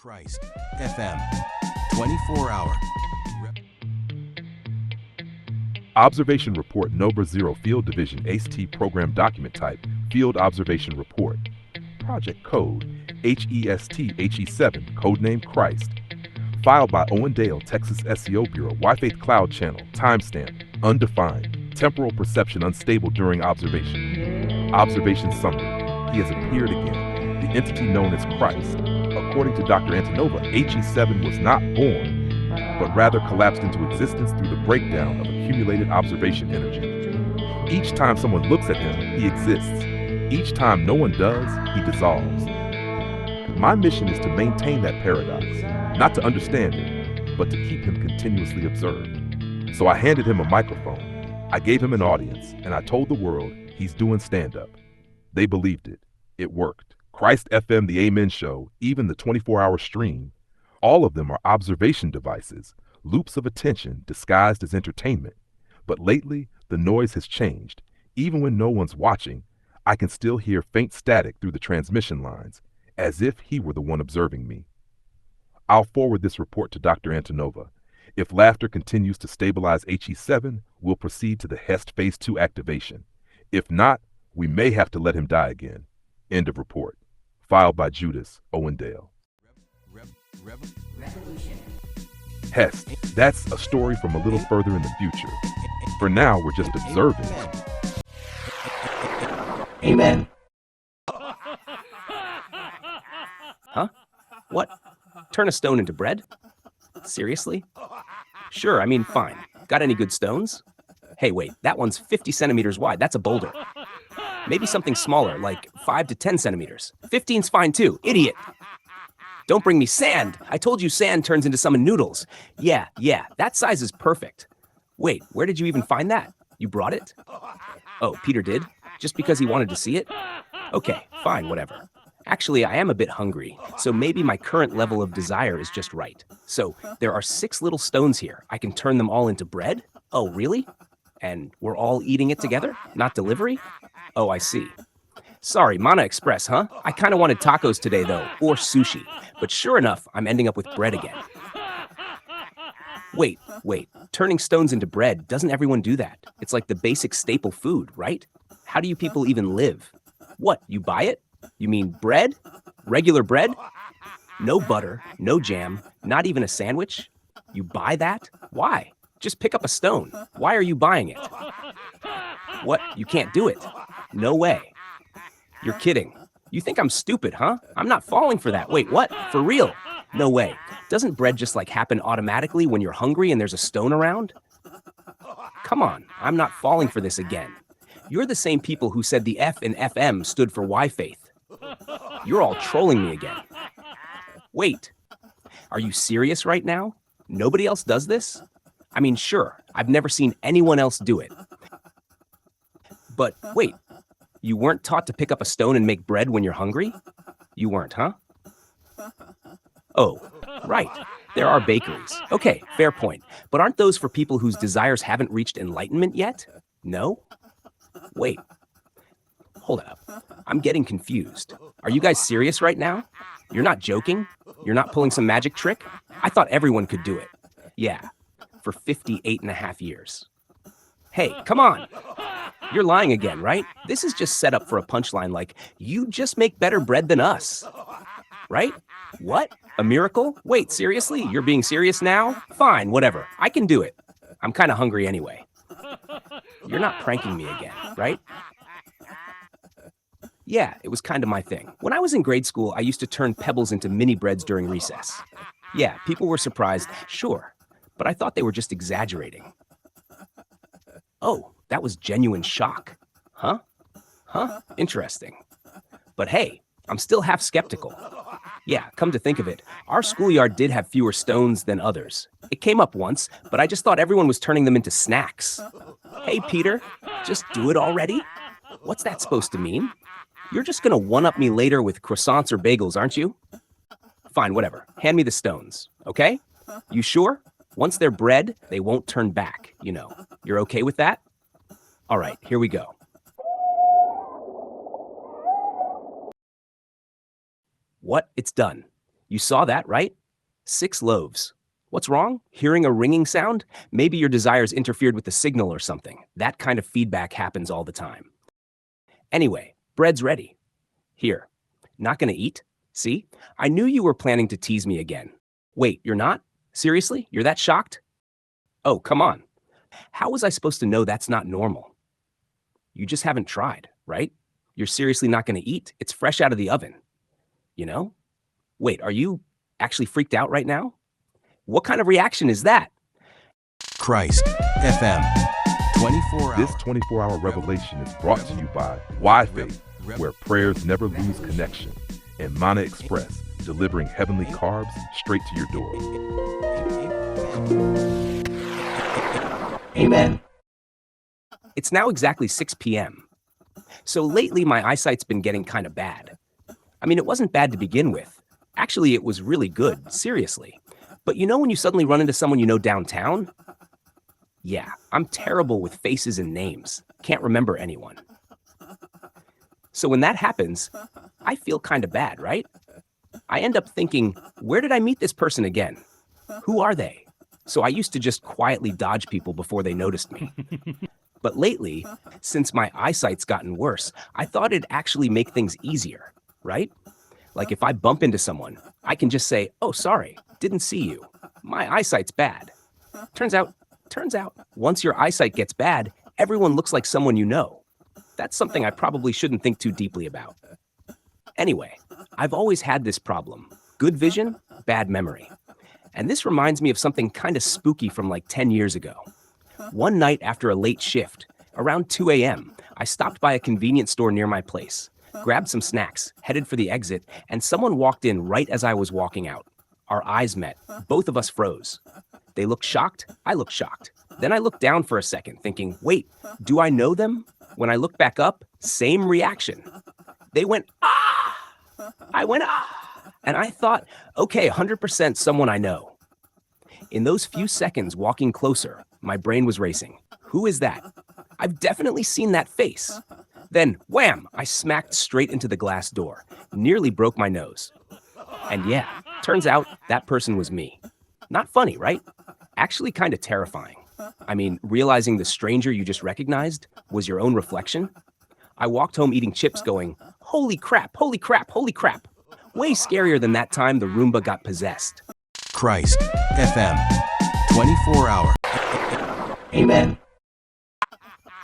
Christ FM 24-hour. Observation Report Number 0 Field Division H.E.S.T Program Document Type Field Observation Report. Project Code H.E.S.T HE7 Codename Christ. Filed by Owendale, Texas SEO Bureau, Y-Faith Cloud Channel, timestamp, undefined, temporal perception unstable during observation. Observation summary. He has appeared again, the entity known as Christ. According to Dr. Antonova, H.E.7 was not born, but rather collapsed into existence through the breakdown of accumulated observation energy. Each time someone looks at him, he exists. Each time no one does, he dissolves. My mission is to maintain that paradox, not to understand it, but to keep him continuously observed. So I handed him a microphone. I gave him an audience, and I told the world he's doing stand-up. They believed it. It worked. Christ FM, the Amen Show, even the 24-hour stream, all of them are observation devices, loops of attention disguised as entertainment. But lately, the noise has changed. Even when no one's watching, I can still hear faint static through the transmission lines, as if he were the one observing me. I'll forward this report to Dr. Antonova. If laughter continues to stabilize H.E.7, we'll proceed to the H.E.S.T Phase 2 activation. If not, we may have to let him die again. End of report. Filed by Judas, Owendale. H.E.S.T. That's a story from a little further in the future. For now, we're just observing. Amen. Huh? What? Turn a stone into bread? Seriously? Sure, I mean, fine. Got any good stones? Hey, wait, that one's 50 centimeters wide. That's a boulder. Maybe something smaller, like 5 to 10 centimeters. 15's fine too, idiot. Don't bring me sand. I told you sand turns into some noodles. Yeah, that size is perfect. Wait, where did you even find that? You brought it? Oh, Peter did? Just because he wanted to see it? Okay, fine, whatever. Actually, I am a bit hungry, so maybe my current level of desire is just right. So, there are 6 little stones here. I can turn them all into bread? Oh, really? And we're all eating it together? Not delivery? Oh, I see. Sorry, Mana Express, huh? I kind of wanted tacos today, though, or sushi. But sure enough, I'm ending up with bread again. Wait. Turning stones into bread, doesn't everyone do that? It's like the basic staple food, right? How do you people even live? What, you buy it? You mean bread? Regular bread? No butter, no jam, not even a sandwich? You buy that? Why? Just pick up a stone. Why are you buying it? What, you can't do it? No way. You're kidding. You think I'm stupid, huh? I'm not falling for that. Wait, what? For real? No way. Doesn't bread just happen automatically when you're hungry and there's a stone around? Come on, I'm not falling for this again. You're the same people who said the F in FM stood for Y-Faith. You're all trolling me again. Wait, are you serious right now? Nobody else does this? I mean, sure, I've never seen anyone else do it. But wait, you weren't taught to pick up a stone and make bread when you're hungry? You weren't, huh? Oh, right. There are bakeries. Okay, fair point. But aren't those for people whose desires haven't reached enlightenment yet? No? Wait. Hold up. I'm getting confused. Are you guys serious right now? You're not joking? You're not pulling some magic trick? I thought everyone could do it. Yeah, for 58.5 years. Hey, come on. You're lying again, right? This is just set up for a punchline like, you just make better bread than us. Right? What? A miracle? Wait, seriously? You're being serious now? Fine, whatever. I can do it. I'm kind of hungry anyway. You're not pranking me again, right? Yeah, it was kind of my thing. When I was in grade school, I used to turn pebbles into mini breads during recess. Yeah, people were surprised, sure, but I thought they were just exaggerating. Oh, that was genuine shock. Huh? Interesting. But hey, I'm still half skeptical. Yeah, come to think of it, our schoolyard did have fewer stones than others. It came up once, but I just thought everyone was turning them into snacks. Hey, Peter, just do it already? What's that supposed to mean? You're just gonna one-up me later with croissants or bagels, aren't you? Fine, whatever. Hand me the stones, okay? You sure? Once they're bread, they won't turn back, you know. You're okay with that? All right, here we go. What? It's done. You saw that, right? 6 loaves. What's wrong? Hearing a ringing sound? Maybe your desires interfered with the signal or something. That kind of feedback happens all the time. Anyway, bread's ready. Here. Not gonna eat? See? I knew you were planning to tease me again. Wait, you're not? Seriously? You're that shocked? Oh, come on. How was I supposed to know that's not normal? You just haven't tried, right? You're seriously not gonna eat? It's fresh out of the oven. You know? Wait, are you actually freaked out right now? What kind of reaction is that? Christ FM 24 This hour. 24-hour revelation is brought to you by Wi-Faith, where prayers never lose connection, and Mana Express, delivering heavenly carbs straight to your door. Amen. It's now exactly 6 p.m. So lately my eyesight's been getting kind of bad. I mean, it wasn't bad to begin with. Actually, it was really good, seriously. But you know when you suddenly run into someone you know downtown? Yeah, I'm terrible with faces and names. Can't remember anyone. So when that happens, I feel kind of bad, right? I end up thinking, where did I meet this person again? Who are they? So I used to just quietly dodge people before they noticed me. But lately, since my eyesight's gotten worse, I thought it'd actually make things easier, right? Like if I bump into someone, I can just say, oh, sorry, didn't see you. My eyesight's bad. Turns out, once your eyesight gets bad, everyone looks like someone you know. That's something I probably shouldn't think too deeply about. Anyway, I've always had this problem. Good vision, bad memory. And this reminds me of something kind of spooky from like 10 years ago. One night after a late shift, around 2 a.m., I stopped by a convenience store near my place, grabbed some snacks, headed for the exit, and someone walked in right as I was walking out. Our eyes met. Both of us froze. They looked shocked. I looked shocked. Then I looked down for a second, thinking, wait, do I know them? When I looked back up, same reaction. They went, ah! I went, ah! And I thought, okay, 100% someone I know. In those few seconds walking closer, my brain was racing. Who is that? I've definitely seen that face. Then, wham, I smacked straight into the glass door, nearly broke my nose. And yeah, turns out that person was me. Not funny, right? Actually kind of terrifying. I mean, realizing the stranger you just recognized was your own reflection. I walked home eating chips going, holy crap, holy crap, holy crap. Way scarier than that time the Roomba got possessed. Christ FM 24 hour. Amen.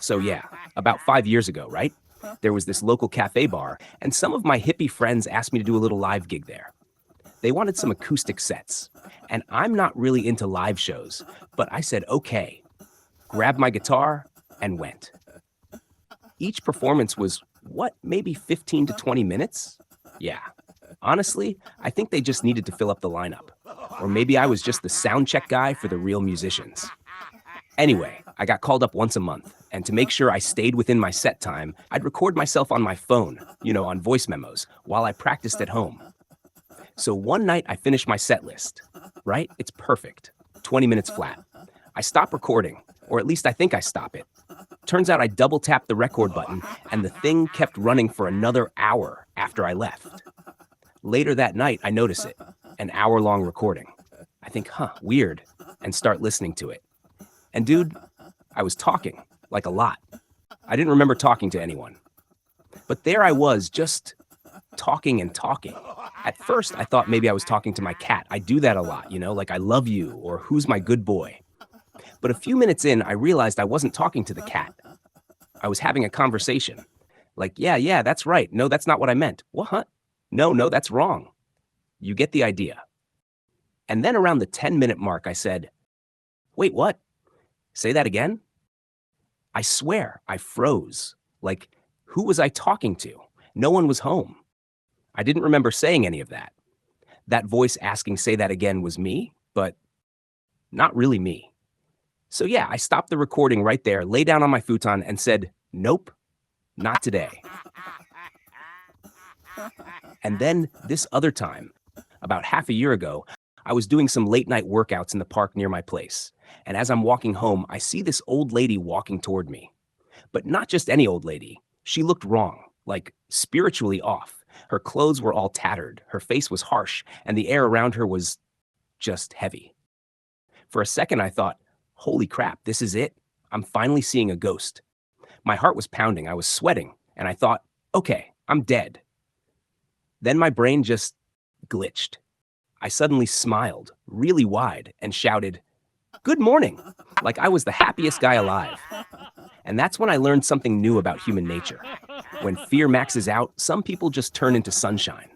So yeah, about 5 years ago, right? There was this local cafe bar, and some of my hippie friends asked me to do a little live gig there. They wanted some acoustic sets, and I'm not really into live shows, but I said, okay, grabbed my guitar and went. Each performance was, maybe 15 to 20 minutes? Yeah. Honestly, I think they just needed to fill up the lineup. Or maybe I was just the sound check guy for the real musicians. Anyway, I got called up once a month, and to make sure I stayed within my set time, I'd record myself on my phone, on voice memos, while I practiced at home. So one night I finished my set list, right? It's perfect. 20 minutes flat. I stop recording, or at least I think I stop it. Turns out I double tapped the record button, and the thing kept running for another hour after I left. Later that night, I notice it, an hour-long recording. I think, weird, and start listening to it. And dude, I was talking, like a lot. I didn't remember talking to anyone. But there I was, just talking and talking. At first, I thought maybe I was talking to my cat. I do that a lot, like I love you, or who's my good boy. But a few minutes in, I realized I wasn't talking to the cat. I was having a conversation. Like, yeah, that's right. No, that's not what I meant. What? No, that's wrong. You get the idea. And then around the 10-minute mark, I said, wait, what? Say that again? I swear, I froze. Like, who was I talking to? No one was home. I didn't remember saying any of that. That voice asking say that again was me, but not really me. So yeah, I stopped the recording right there, lay down on my futon and said, nope, not today. And then this other time, about half a year ago, I was doing some late night workouts in the park near my place. And as I'm walking home, I see this old lady walking toward me. But not just any old lady. She looked wrong, like spiritually off. Her clothes were all tattered, her face was harsh, and the air around her was just heavy. For a second, I thought, holy crap, this is it. I'm finally seeing a ghost. My heart was pounding, I was sweating, and I thought, okay, I'm dead. Then my brain just glitched. I suddenly smiled, really wide, and shouted, "Good morning," like I was the happiest guy alive. And that's when I learned something new about human nature. When fear maxes out, some people just turn into sunshine.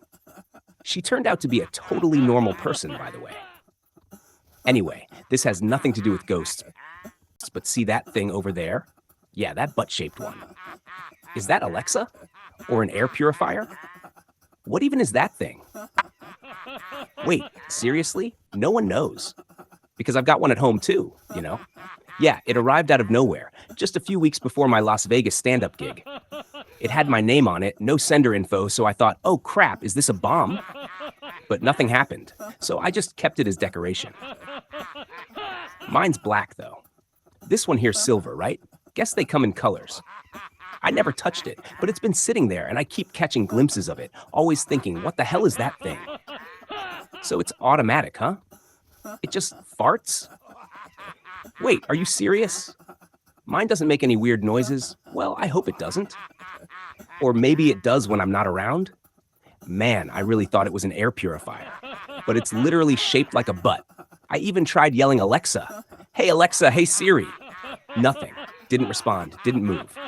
She turned out to be a totally normal person, by the way. Anyway, this has nothing to do with ghosts. But see that thing over there? Yeah, that butt-shaped one. Is that Alexa? Or an air purifier? What even is that thing? Wait, seriously? No one knows. Because I've got one at home too, you know? Yeah, it arrived out of nowhere, just a few weeks before my Las Vegas stand-up gig. It had my name on it, no sender info, so I thought, oh crap, is this a bomb? But nothing happened, so I just kept it as decoration. Mine's black though. This one here's silver, right? Guess they come in colors. I never touched it, but it's been sitting there and I keep catching glimpses of it, always thinking, what the hell is that thing? So it's automatic, huh? It just farts? Wait, are you serious? Mine doesn't make any weird noises. Well, I hope it doesn't. Or maybe it does when I'm not around. Man, I really thought it was an air purifier. But it's literally shaped like a butt. I even tried yelling Alexa. Hey Alexa, hey Siri. Nothing. Didn't respond, didn't move.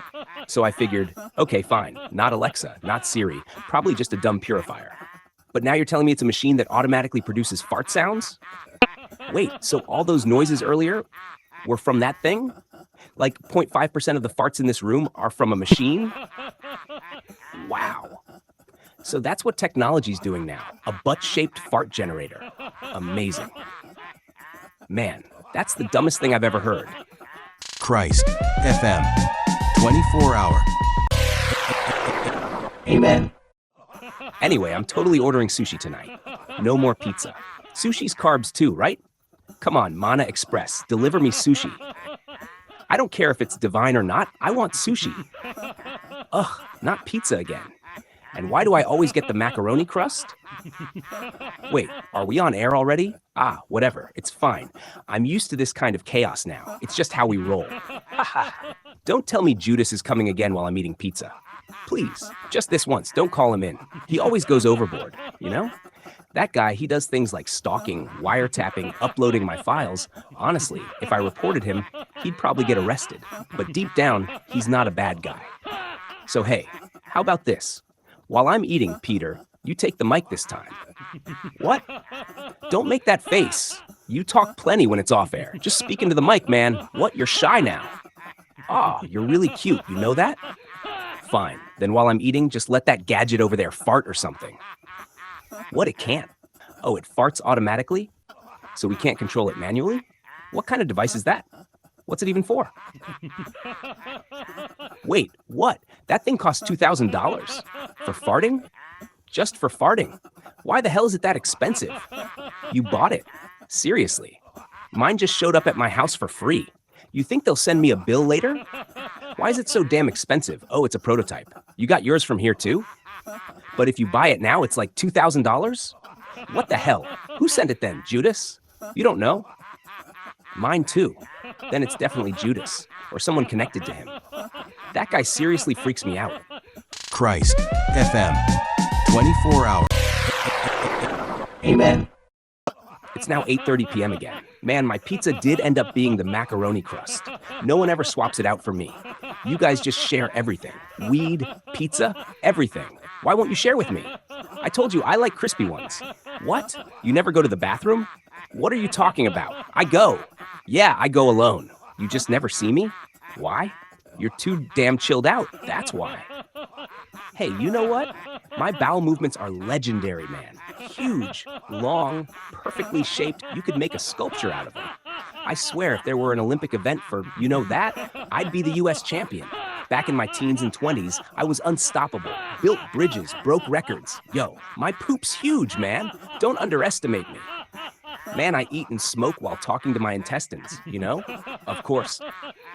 So I figured, okay, fine, not Alexa, not Siri, probably just a dumb purifier. But now you're telling me it's a machine that automatically produces fart sounds? Wait, so all those noises earlier were from that thing? Like 0.5% of the farts in this room are from a machine? Wow. So that's what technology's doing now, a butt-shaped fart generator. Amazing. Man, that's the dumbest thing I've ever heard. Christ FM 24-hour. Amen. Anyway, I'm totally ordering sushi tonight. No more pizza. Sushi's carbs too, right? Come on, Mana Express, deliver me sushi. I don't care if it's divine or not, I want sushi. Ugh, not pizza again. And why do I always get the macaroni crust? Wait, are we on air already? Ah, whatever, it's fine. I'm used to this kind of chaos now. It's just how we roll. Don't tell me Judas is coming again while I'm eating pizza. Please, just this once, don't call him in. He always goes overboard, you know? That guy, he does things like stalking, wiretapping, uploading my files. Honestly, if I reported him, he'd probably get arrested. But deep down, he's not a bad guy. So hey, how about this? While I'm eating, Peter, you take the mic this time. What? Don't make that face. You talk plenty when it's off air. Just speak into the mic, man. What? You're shy now. Ah, you're really cute. You know that? Fine. Then while I'm eating, just let that gadget over there fart or something. What? It can't. Oh, it farts automatically? So we can't control it manually? What kind of device is that? What's it even for? Wait, what? That thing costs $2,000? For farting? Just for farting? Why the hell is it that expensive? You bought it? Seriously? Mine just showed up at my house for free. You think they'll send me a bill later? Why is it so damn expensive? Oh, it's a prototype. You got yours from here too? But if you buy it now, it's like $2,000? What the hell? Who sent it then, Judas? You don't know? Mine too. Then it's definitely Judas, or someone connected to him. That guy seriously freaks me out. Christ FM 24-hour. Amen. It's now 8:30 p.m. again. Man, my pizza did end up being the macaroni crust. No one ever swaps it out for me. You guys just share everything. Weed, pizza, everything. Why won't you share with me? I told you I like crispy ones. What? You never go to the bathroom? What are you talking about? I go. Yeah, I go alone. You just never see me? Why? You're too damn chilled out. That's why. Hey, you know what? My bowel movements are legendary, man. Huge, long, perfectly shaped. You could make a sculpture out of them. I swear if there were an Olympic event for, you know that, I'd be the US champion. Back in my teens and 20s, I was unstoppable. Built bridges, broke records. Yo, my poop's huge, man. Don't underestimate me. Man, I eat and smoke while talking to my intestines, you know? Of course.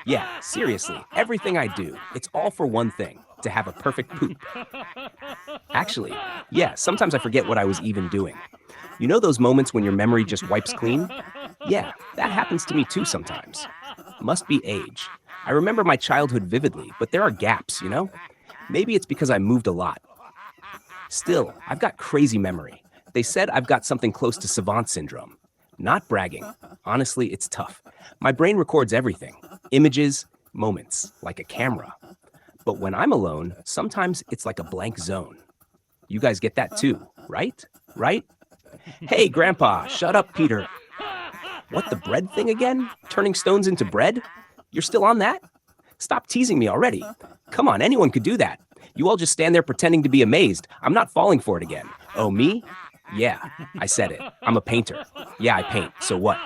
Yeah, seriously, everything I do, it's all for one thing, to have a perfect poop. Actually, yeah, sometimes I forget what I was even doing. You know those moments when your memory just wipes clean? Yeah, that happens to me too sometimes. Must be age. I remember my childhood vividly, but there are gaps, you know? Maybe it's because I moved a lot. Still, I've got crazy memory. They said I've got something close to savant syndrome. Not bragging. Honestly, it's tough. My brain records everything images, moments, like a camera. But when I'm alone, sometimes it's like a blank zone. You guys get that too, right? Right? Hey, Grandpa, shut up, Peter. What, the bread thing again? Turning stones into bread? You're still on that? Stop teasing me already. Come on, anyone could do that. You all just stand there pretending to be amazed. I'm not falling for it again. Oh, me? Yeah, I said it. I'm a painter. Yeah, I paint. So what?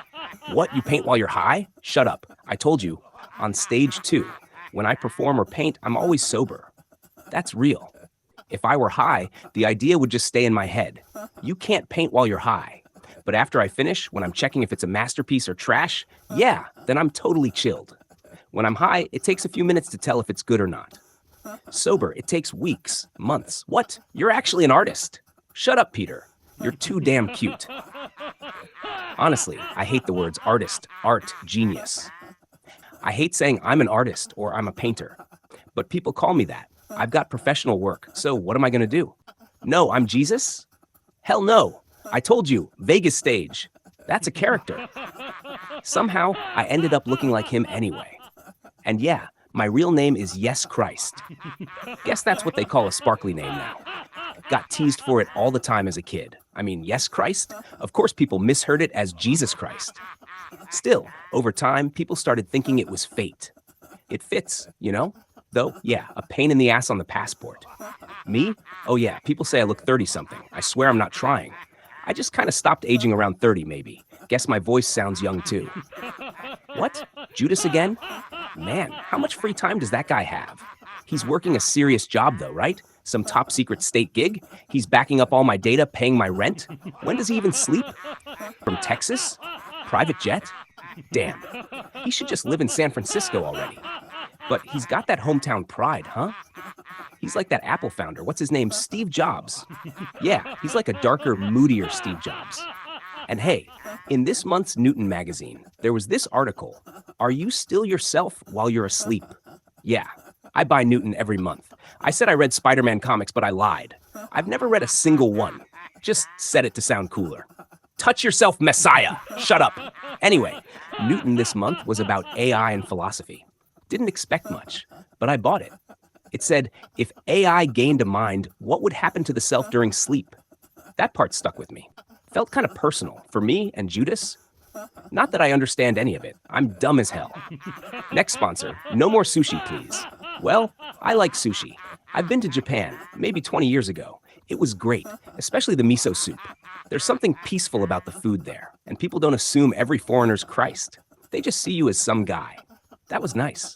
What, you paint while you're high? Shut up. I told you. On stage too. When I perform or paint, I'm always sober. That's real. If I were high, the idea would just stay in my head. You can't paint while you're high. But after I finish, when I'm checking if it's a masterpiece or trash, yeah, then I'm totally chilled. When I'm high, it takes a few minutes to tell if it's good or not. Sober, it takes weeks, months. What? You're actually an artist. Shut up, Peter. You're too damn cute. Honestly, I hate the words artist, art, genius. I hate saying I'm an artist or I'm a painter. But people call me that. I've got professional work, so what am I going to do? No, I'm Jesus? Hell no. I told you, Vegas stage. That's a character. Somehow, I ended up looking like him anyway. And yeah, my real name is H.E.S.T. Guess that's what they call a sparkly name now. Got teased for it all the time as a kid. I mean, yes, Christ? Of course people misheard it as Jesus Christ. Still, over time, people started thinking it was fate. It fits, you know? Though, yeah, a pain in the ass on the passport. Me? Oh yeah, people say I look 30-something. I swear I'm not trying. I just kind of stopped aging around 30, maybe. Guess my voice sounds young too. What? Judas again? Man, how much free time does that guy have? He's working a serious job though, right? Some top secret state gig? He's backing up all my data, paying my rent? When does he even sleep? From Texas? Private jet? Damn. He should just live in San Francisco already. But he's got that hometown pride, huh? He's like that Apple founder. What's his name? Steve Jobs. Yeah, he's like a darker, moodier Steve Jobs. And hey, in this month's Newton magazine, there was this article, Are You Still Yourself While You're Asleep? Yeah, I buy Newton every month. I said I read Spider-Man comics, but I lied. I've never read a single one. Just said it to sound cooler. Touch yourself, Messiah! Shut up. Anyway, Newton this month was about AI and philosophy. Didn't expect much, but I bought it. It said, if AI gained a mind, what would happen to the self during sleep? That part stuck with me. Felt kind of personal for me and Judas. Not that I understand any of it. I'm dumb as hell. Next sponsor, no more sushi, please. Well, I like sushi. I've been to Japan, maybe 20 years ago. It was great, especially the miso soup. There's something peaceful about the food there, and people don't assume every foreigner's Christ. They just see you as some guy. That was nice.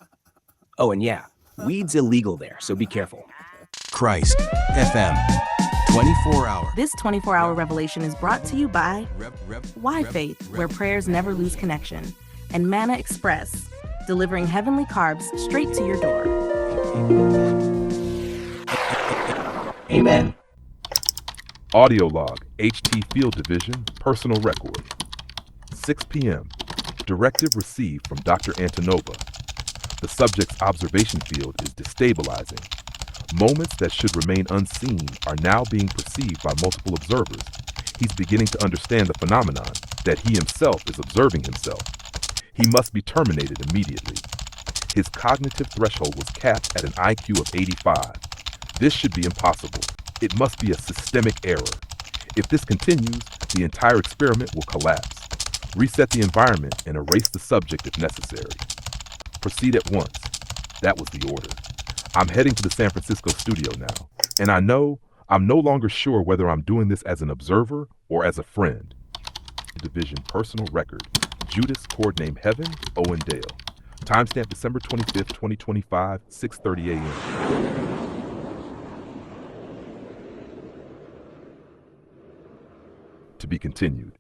Oh, and yeah, weed's illegal there, so be careful. Christ FM 24 hour. This 24-hour revelation is brought to you by Why Faith, where prayers never lose connection, and Manna Express, delivering heavenly carbs straight to your door. Amen. Audio log, H.T. Field Division, personal record. 6 p.m. Directive received from Dr. Antonova. The subject's observation field is destabilizing. Moments that should remain unseen are now being perceived by multiple observers. He's beginning to understand the phenomenon that he himself is observing himself. He must be terminated immediately. His cognitive threshold was capped at an IQ of 85. This should be impossible. It must be a systemic error. If this continues, the entire experiment will collapse. Reset the environment and erase the subject if necessary. Proceed at once. That was the order. I'm heading to the San Francisco studio now, and I know I'm no longer sure whether I'm doing this as an observer or as a friend. Division personal record. Judas, codename Heaven, Owen Dale. Timestamp December 25th, 2025, 6:30 a.m. To be continued.